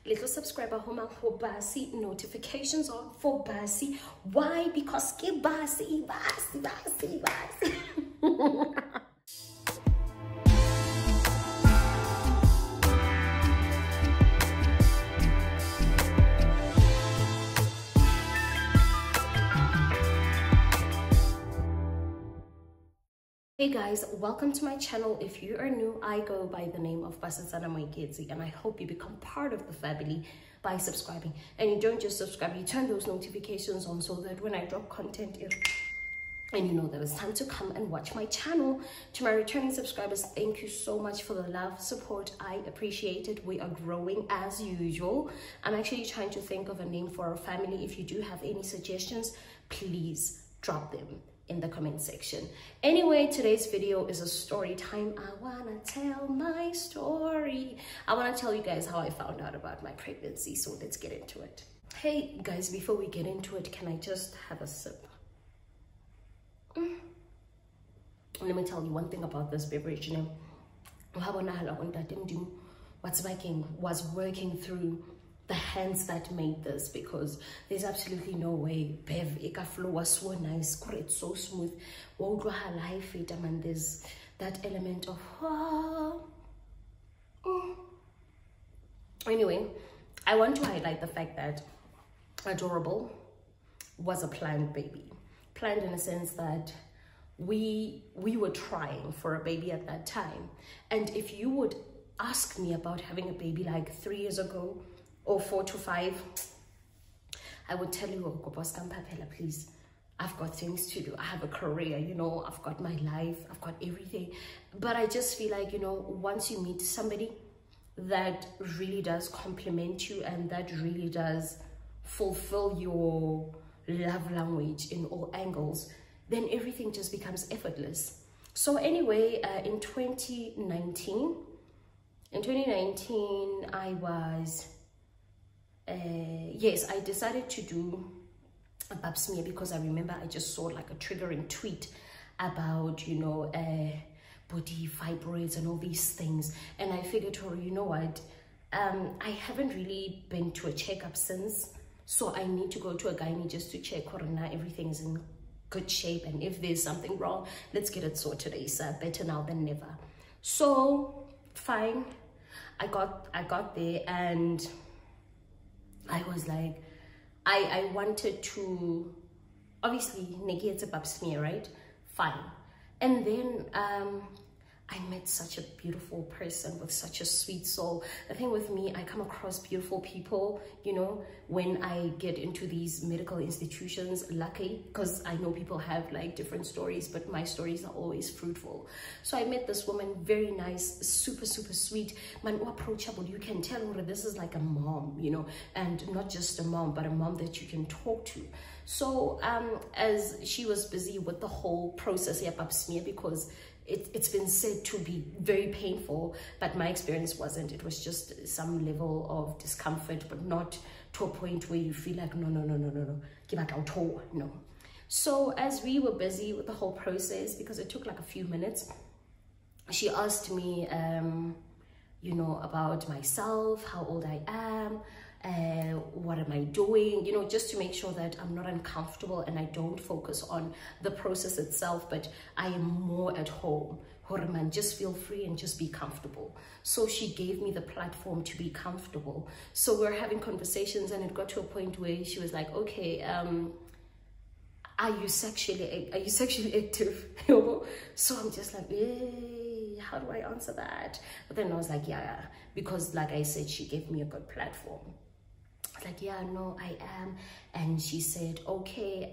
little subscriber homa for basi, notifications on for basi. Why? Because ke basi. Hey guys, welcome to my channel. If you are new, I go by the name of Basetsana Moeketsi, and I hope you become part of the family by subscribing. And you don't just subscribe, you turn those notifications on so that when I drop content and you know that it's time to come and watch my channel. To my returning subscribers, thank you so much for the love, support. I appreciate it. We are growing as usual. I'm actually trying to think of a name for our family. If you do have any suggestions, please drop them in the comment section. Anyway, today's video is a story time. I wanna tell my story. I wanna tell you guys how I found out about my pregnancy, so let's get into it. Hey guys, before we get into it, can I just have a sip? Let me tell you one thing about this beverage. What's making was working through the hands that made this, because there's absolutely no way bev flow was so nice, it's so smooth. And there's that element of Anyway, I want to highlight the fact that Adorable was a planned baby. Planned in a sense that we were trying for a baby at that time. And if you would ask me about having a baby like 3 years ago, or 4 to 5, I would tell you, please, I've got things to do. I have a career, you know, I've got my life, I've got everything. But I just feel like, you know, once you meet somebody that really does compliment you and that really does fulfill your love language in all angles, then everything just becomes effortless. So anyway, in 2019, I was... yes, I decided to do a pap smear because I remember I just saw like a triggering tweet about, you know, body fibroids and all these things. And I figured, oh, you know what, I haven't really been to a checkup since, so I need to go to a gynae just to check whether everything is in good shape, and if there's something wrong, let's get it sorted ASAP. Better now than never. So fine, I got there, and I was like, I wanted to, obviously, Nikki, it's a pap smear, right? Fine. And then I met such a beautiful person with such a sweet soul. The thing with me, I come across beautiful people, you know, when I get into these medical institutions, lucky, because I know people have like different stories, but my stories are always fruitful. So I met this woman, very nice, super sweet, man, approachable. You can tell her this is like a mom, you know, and not just a mom, but a mom that you can talk to. So as she was busy with the whole process of pap smear, because it's been said to be very painful, but my experience wasn't. It was just some level of discomfort, but not to a point where you feel like, no, give out our no. So as we were busy with the whole process, because it took like a few minutes, she asked me, you know, about myself, how old I am, what am I doing, you know, just to make sure that I'm not uncomfortable and I don't focus on the process itself, but I am more at home. Horman, just feel free and just be comfortable. So she gave me the platform to be comfortable. So we're having conversations, and it got to a point where she was like, okay, are you sexually active? So I'm just like, how do I answer that? But then I was like, yeah, because like I said, she gave me a good platform. I was like, yeah, no, I am. And she said, okay,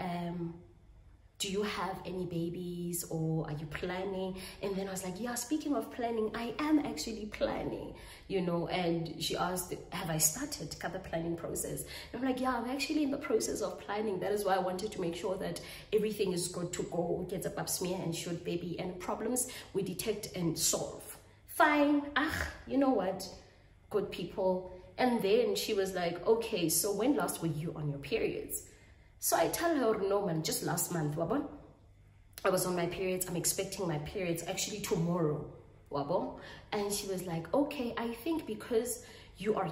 do you have any babies, or are you planning? And then I was like, yeah, speaking of planning, I am actually planning, you know. And she asked, have I started the planning process? And I'm like, yeah, I'm actually in the process of planning. That is why I wanted to make sure that everything is good to go, get a pap smear, and should there be any problems, we detect and solve. Fine. You know what, good people. And then she was like, okay, so when last were you on your periods? So I tell her, no man, just last month, wabon. I was on my periods. I'm expecting my periods actually tomorrow, wabon. And she was like, okay, I think because you are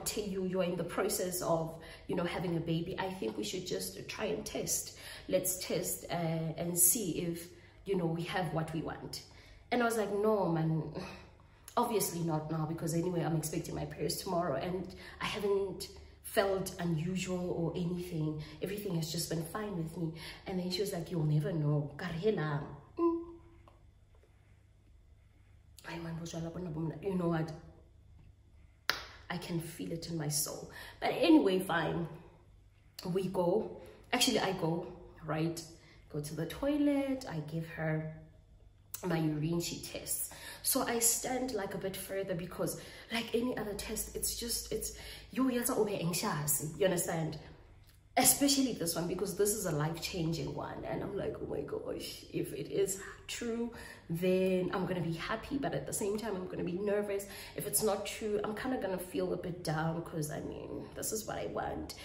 in the process of, you know, having a baby, I think we should just try and test. Let's test and see if, you know, we have what we want. And I was like, no, man, obviously not now, because anyway, I'm expecting my periods tomorrow, and I haven't felt unusual or anything. Everything has just been fine with me. And then she was like, you'll never know. You know what? I can feel it in my soul. But anyway, fine. We go. Actually, I go, right? Go to the toilet. I give her my urine. She tests. So I stand like a bit further, because like any other test, you understand? Especially this one, because this is a life-changing one. And I'm like, oh my gosh, if it is true, then I'm gonna be happy, but at the same time I'm gonna be nervous. If it's not true, I'm kind of gonna feel a bit down, because I mean, this is what I want.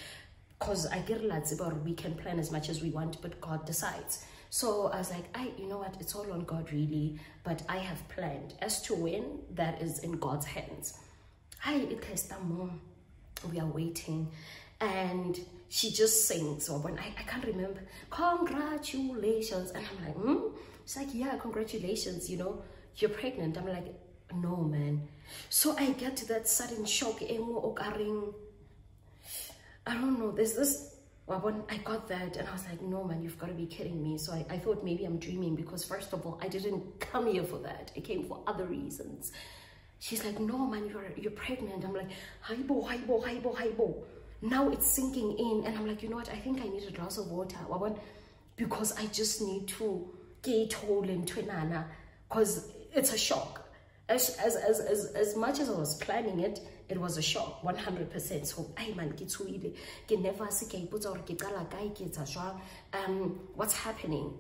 Because I get about, we can plan as much as we want, but God decides. So I was like, you know what, it's all on God really, but I have planned. As to when, that is in God's hands. We are waiting, and she just sings. So when I can't remember, congratulations, and I'm like, She's like, yeah, congratulations, you know, you're pregnant. I'm like, no, man. So I get to that sudden shock. I don't know, there's this, when I got that, and I was like, no, man, you've got to be kidding me. So I thought maybe I'm dreaming, because first of all, I didn't come here for that. I came for other reasons. She's like, no, man, you're pregnant. I'm like, hi-bo. Now it's sinking in, and I'm like, you know what, I think I need a glass of water, because I just need to get hold into Nana, because it's a shock. As much as I was planning it, it was a shock, 100%. So, what's happening?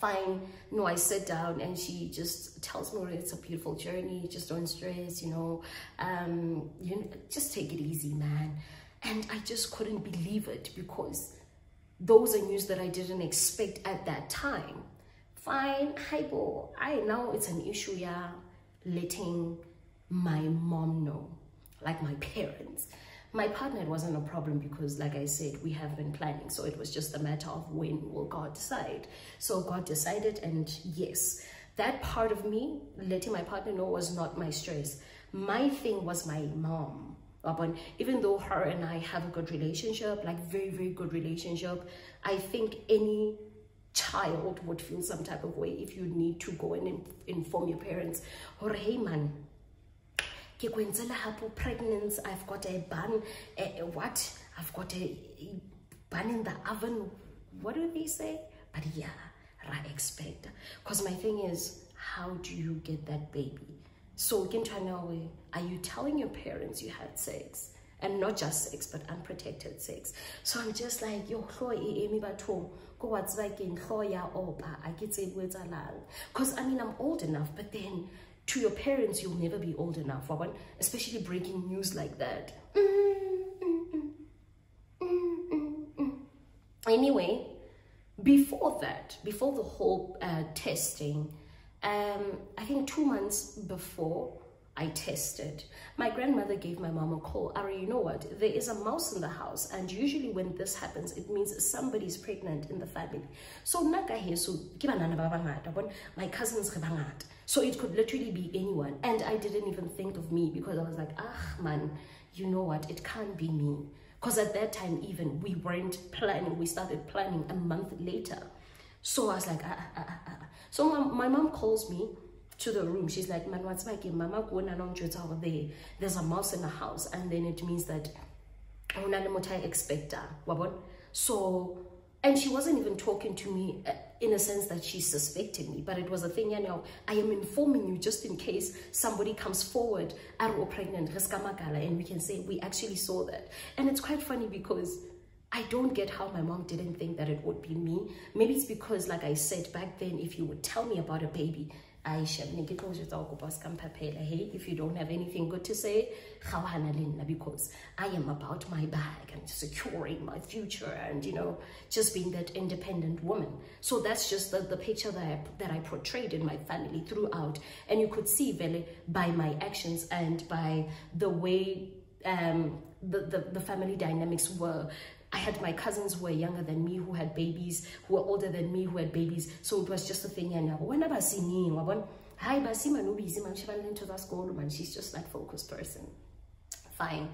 Fine. No, I sit down, and she just tells me, it's a beautiful journey, just don't stress, you know, just take it easy, man. And I just couldn't believe it, because those are news that I didn't expect at that time. Fine, hypo. I know it's an issue, yeah, letting my mom know, like my parents. My partner, it wasn't a problem, because like I said, we have been planning. So it was just a matter of when will God decide. So God decided, and yes, that part of me, letting my partner know, was not my stress. My thing was my mom. Even though her and I have a good relationship, like very, very good relationship, I think any child would feel some type of way if you need to go and inform your parents, or hey man, pregnant, I've got a bun, I've got a bun in the oven. What do they say? But yeah, I expect. Because my thing is, how do you get that baby? So are you telling your parents you had sex? And not just sex, but unprotected sex. So I'm just like, yo, because I mean, I'm old enough, but then to your parents, you'll never be old enough, especially breaking news like that. Anyway, before the whole testing, I think 2 months before I tested, my grandmother gave my mom a call. Ari, you know what? There is a mouse in the house, and usually when this happens, it means somebody's pregnant in the family. So my cousins, so it could literally be anyone. And I didn't even think of me, because I was like, man, you know what? It can't be me. Because at that time, even, we weren't planning. We started planning a month later. So I was like, So my mom calls me to the room. She's like, man, what's my game? Mama, there's a mouse in the house, and then it means that so, and she wasn't even talking to me in a sense that she suspected me, but it was a thing, you know, I am informing you just in case somebody comes forward, are pregnant, and we can say we actually saw that. And it's quite funny, because I don't get how my mom didn't think that it would be me. Maybe it's because, like I said back then, if you would tell me about a baby, hey, if you don't have anything good to say, because I am about my bag and securing my future and, you know, just being that independent woman. So that's just the picture that I portrayed in my family throughout. And you could see Vele by my actions and by the way the family dynamics were. I had my cousins who were younger than me, who had babies, who were older than me, who had babies. So it was just a thing. And whenever I see me, hi, she's just that focused person. Fine.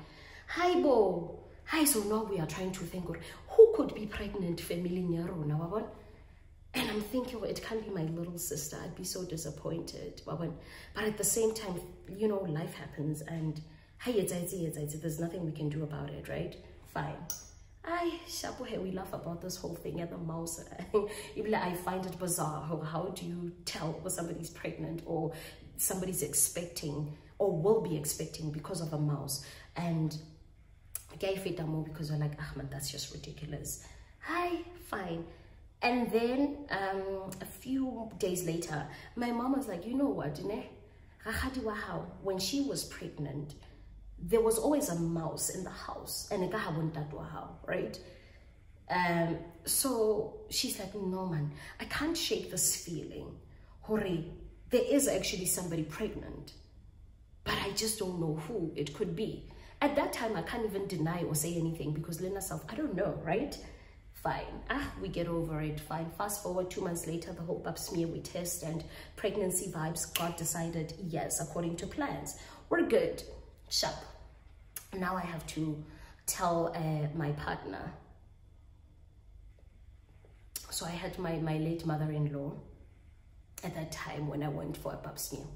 Hi, Bo. Hi, so now we are trying to think, who could be pregnant family now? And I'm thinking, well, it can't be my little sister. I'd be so disappointed. But at the same time, you know, life happens and there's nothing we can do about it, right? Fine. We laugh about this whole thing at the mouse. I find it bizarre. How do you tell when somebody's pregnant or somebody's expecting or will be expecting because of a mouse? And because you're like, Ahmed, that's just ridiculous. Hi, fine. And then a few days later, my mom was like, you know what, when she was pregnant, there was always a mouse in the house, and right? So she's like, no man, I can't shake this feeling. Hooray, there is actually somebody pregnant, but I just don't know who it could be. At that time, I can't even deny or say anything because Lena self, I don't know, right? Fine, we get over it, fine. Fast forward 2 months later, the whole pap smear we test and pregnancy vibes got decided, yes, according to plans. We're good, sharp. Now I have to tell my partner. So I had my late mother-in-law at that time when I went for a pap smear.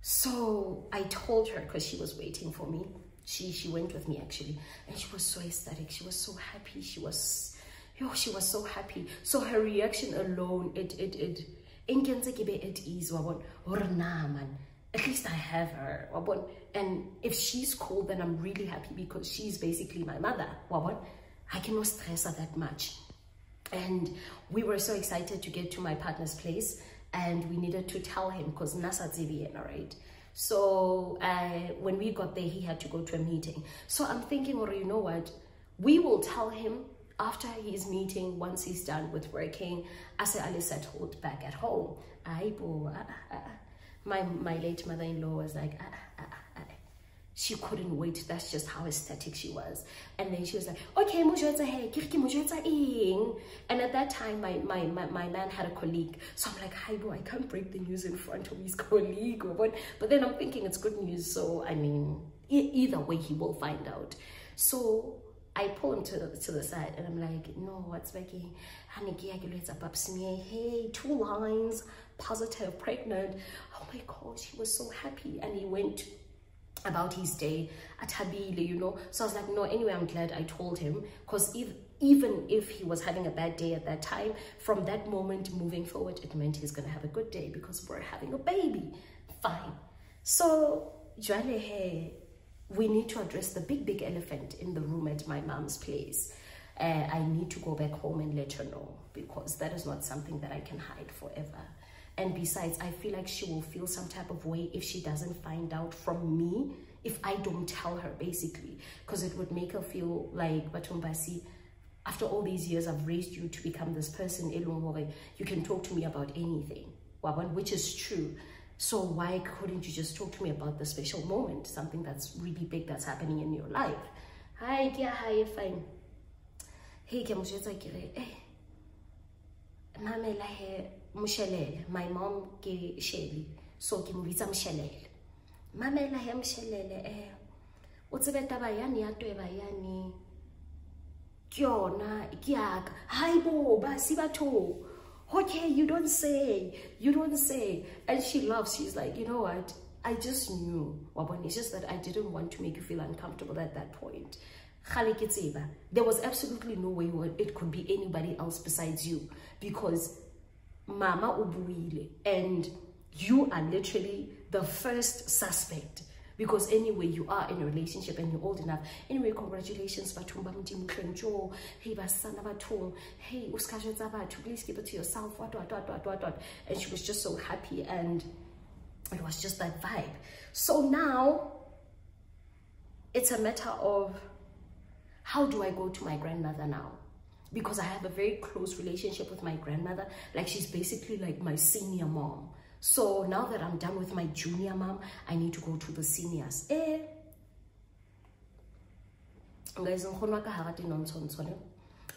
So I told her, because she was waiting for me. She went with me actually, and she was so ecstatic. She was so happy. She was so happy. So her reaction alone, it ease. At least I have her. And if she's cool, then I'm really happy because she's basically my mother. I cannot stress her that much. And we were so excited to get to my partner's place, and we needed to tell him because Nasa Ziviena, right? So when we got there, he had to go to a meeting. So I'm thinking, or you know what? We will tell him after his meeting, once he's done with working, as I settled back at home. My late mother-in-law was like, she couldn't wait. That's just how ecstatic she was. And then she was like, okay, and at that time, my man had a colleague. So I'm like, hi, bro, I can't break the news in front of his colleague. But then I'm thinking it's good news. So, I mean, either way, he will find out. So I pull him to the side and I'm like, no, what's Becky? Hey, 2 lines, positive, pregnant. Oh my gosh, he was so happy. And he went about his day at Habile, you know. So I was like, no, anyway, I'm glad I told him, because even if he was having a bad day at that time, from that moment moving forward, it meant he's gonna have a good day because we're having a baby. Fine. So we need to address the big elephant in the room at my mom's place. I need to go back home and let her know, because that is not something that I can hide forever. And besides, I feel like she will feel some type of way if she doesn't find out from me, if I don't tell her, basically, because it would make her feel like, Batumbasi, after all these years, I've raised you to become this person, you can talk to me about anything, which is true. So why couldn't you just talk to me about the special moment, something that's really big that's happening in your life? Hi, dear, hi, fine. Hey, my mom ke Shelly, so ke mo bitsa Mshelele. Mamela he Mshelele, o tsebe taba yani ya tweba yani ke yona ke yaka. Hi bo ba si batho. Okay, you don't say. And she laughs. She's like, you know what? I just knew. It's just that I didn't want to make you feel uncomfortable at that point. There was absolutely no way it could be anybody else besides you, because Mama ubuile, and you are literally the first suspect Because anyway, you are in a relationship and you're old enough. Anyway, congratulations, Batumba. Hey, Basana Batum. Hey, please keep it to yourself. What. And she was just so happy, and it was just that vibe. So now it's a matter of, how do I go to my grandmother now? Because I have a very close relationship with my grandmother. Like, she's basically like my senior mom. So now that I'm done with my junior mom, I need to go to the seniors. Guys,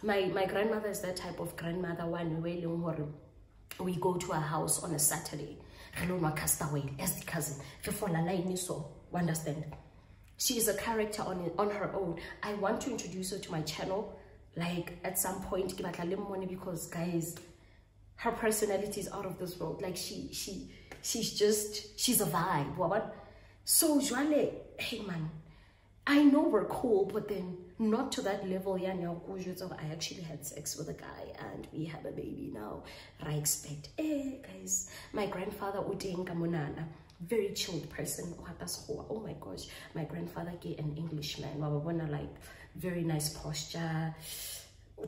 my grandmother is that type of grandmother one way we go to a house on a Saturday. As the cousin. Understand? She is a character on her own. I want to introduce her to my channel, like at some point, because guys, her personality is out of this world. Like she's a vibe. So Joale, hey man, I know we're cool, but then not to that level. Yeah, I actually had sex with a guy and we have a baby now. I expect, guys, my grandfather Utenga Monana, very chilled person. Oh my gosh, my grandfather gave an Englishman. Like very nice posture,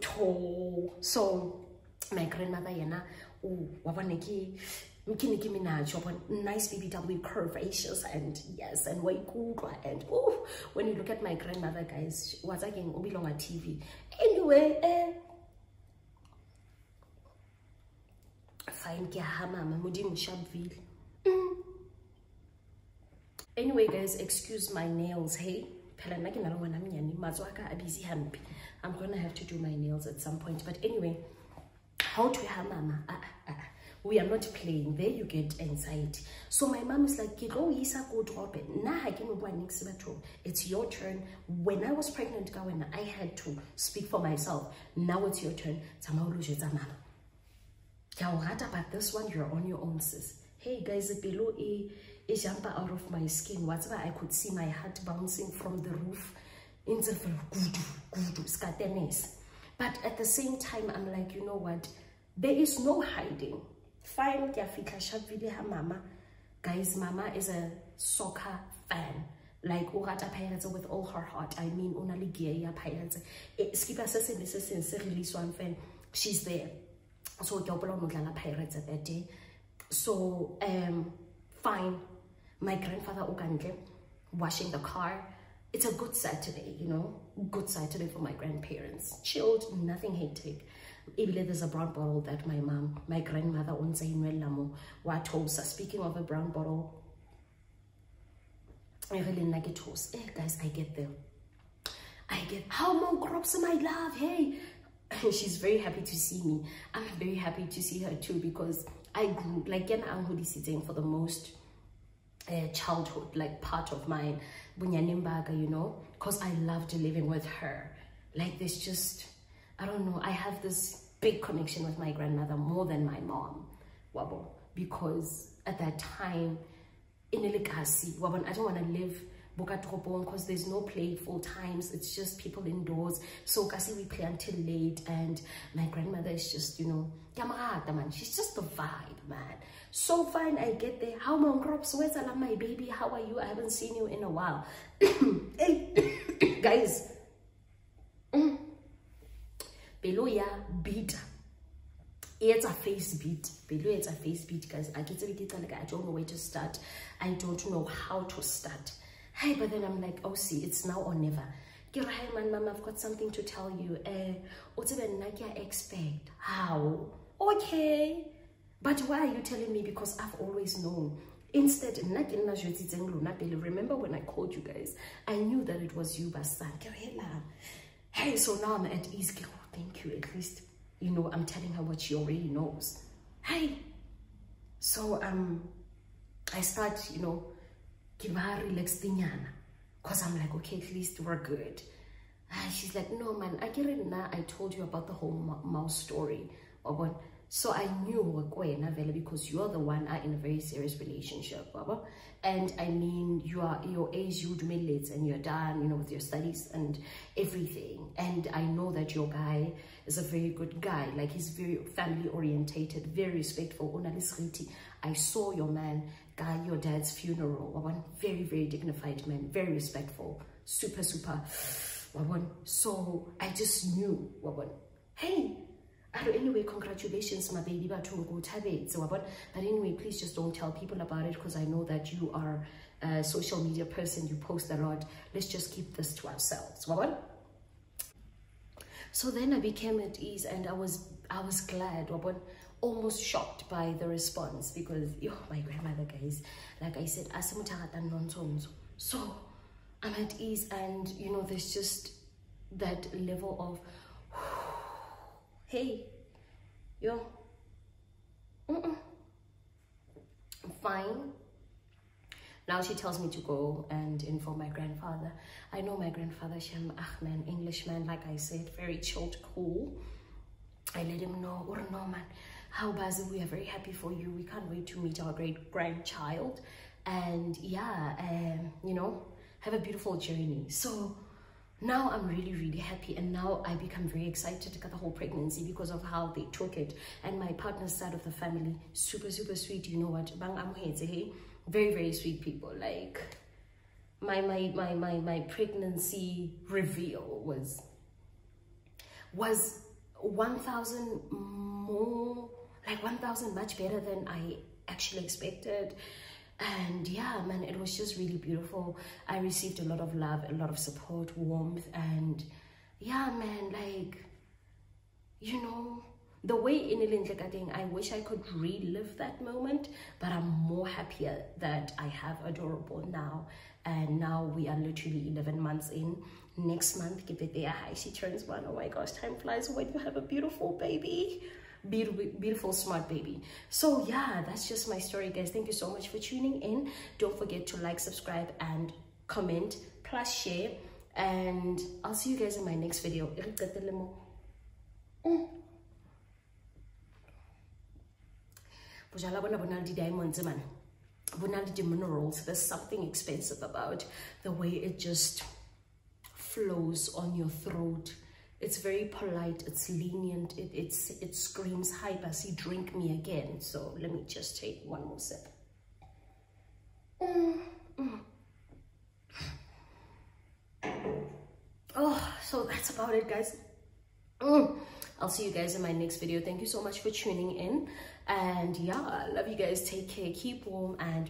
tall. So my grandmother, nice BBW, curvaceous, and yes, and way cool. And when you look at my grandmother, guys, what's again belong on TV. Anyway, fine, anyway, guys, excuse my nails. Hey, I'm gonna have to do my nails at some point. But anyway, how to have mama? We are not playing. There you get anxiety. So my mom is like, it's your turn. When I was pregnant, I had to speak for myself. Now it's your turn. But this one, you're on your own, sis. Hey guys, the pillow is jump out of my skin. Whatever, I could see my heart bouncing from the roof. But at the same time, I'm like, you know what? There is no hiding. Fine, mama. Guys, mama is a soccer fan. Like Urata Pirates with all her heart. I mean, Unaligia Pirates. Skipper says release one fan. She's there. So Pirates at that day. So fine. My grandfather Ugande washing the car. It's a good Saturday, you know. Good Saturday for my grandparents. Chilled, nothing hectic. Even there's a brown bottle that my grandmother owns in Watosa. Speaking of a brown bottle, I really like it. Guys, I get there. How many crops my love? Hey, she's very happy to see me. I'm very happy to see her too, because I grew like sitting for the most childhood, like part of my bunyanimbaga, you know, because I loved living with her. Like there's just, I don't know, I have this big connection with my grandmother more than my mom, because at that time in Elikasi, I don't want to live because there's no playful times. It's just people indoors. So kasi we play until late, and my grandmother is just, you know, she's just the vibe, man. So fine, I get there. How many crops? Where's my baby? How are you? I haven't seen you in a while. Hey, guys. Below ya beat. It's a face beat. Below it's a face beat, guys. I don't know where to start. I don't know how to start. Hey, but then I'm like, oh, see, it's now or never. Hey, man, mama, I've got something to tell you. What's the expect? How? Okay. But why are you telling me? Because I've always known. Instead, remember when I called you guys? I knew that it was you, Basan. Hey, so now I'm at ease. Thank you. At least, you know, I'm telling her what she already knows. Hey. So, I start, you know, give her relaxed because I'm like, okay, at least we're good. She's like, no, man, I get it now. I told you about the whole mouse story. So I knew because you're the one in a very serious relationship, and I mean, you are your age, you do and you're done, you know, with your studies and everything. And I know that your guy is a very good guy, like he's very family orientated, very respectful. I saw your man, guy, your dad's funeral. One very, very dignified man, very respectful, super. So I just knew, hey, anyway, congratulations, my baby. But anyway, please just don't tell people about it, because I know that you are a social media person, you post a lot. Let's just keep this to ourselves. So then I became at ease, and I was glad, almost shocked by the response, because my grandmother, guys, like I said, so I'm at ease, and there's just that level of hey, I'm fine. Now she tells me to go and inform my grandfather. I know my grandfather, Shem Ahmed, Englishman, like I said, very chilled, cool. I let him know, no man, how Basil, we are very happy for you. We can't wait to meet our great-grandchild. And yeah, have a beautiful journey. So now I'm really, really happy, and now I become very excited about the whole pregnancy because of how they took it. And my partner's side of the family, super sweet. You know what? Very, very sweet people. Like my pregnancy reveal was 1,000 more, like 1,000 much better than I actually expected. And yeah, man, it was just really beautiful. I received a lot of love, a lot of support, warmth, and yeah, man, like, the way in Ilinjakating, I wish I could relive that moment, but I'm more happier that I have Adorable now. And now we are literally 11 months in. Next month, she turns 1. Oh my gosh, time flies when you have a beautiful baby. Beautiful, smart baby. So yeah, that's just my story, guys. Thank you so much for tuning in. Don't forget to like, subscribe, and comment, plus share. And I'll see you guys in my next video. Minerals, there's something expensive about the way it just flows on your throat. It's very polite, it's lenient, it screams, hi Bassie, drink me again. So let me just take one more sip. Oh, so that's about it, guys. I'll see you guys in my next video. Thank you so much for tuning in, and yeah, I love you guys. Take care, keep warm, and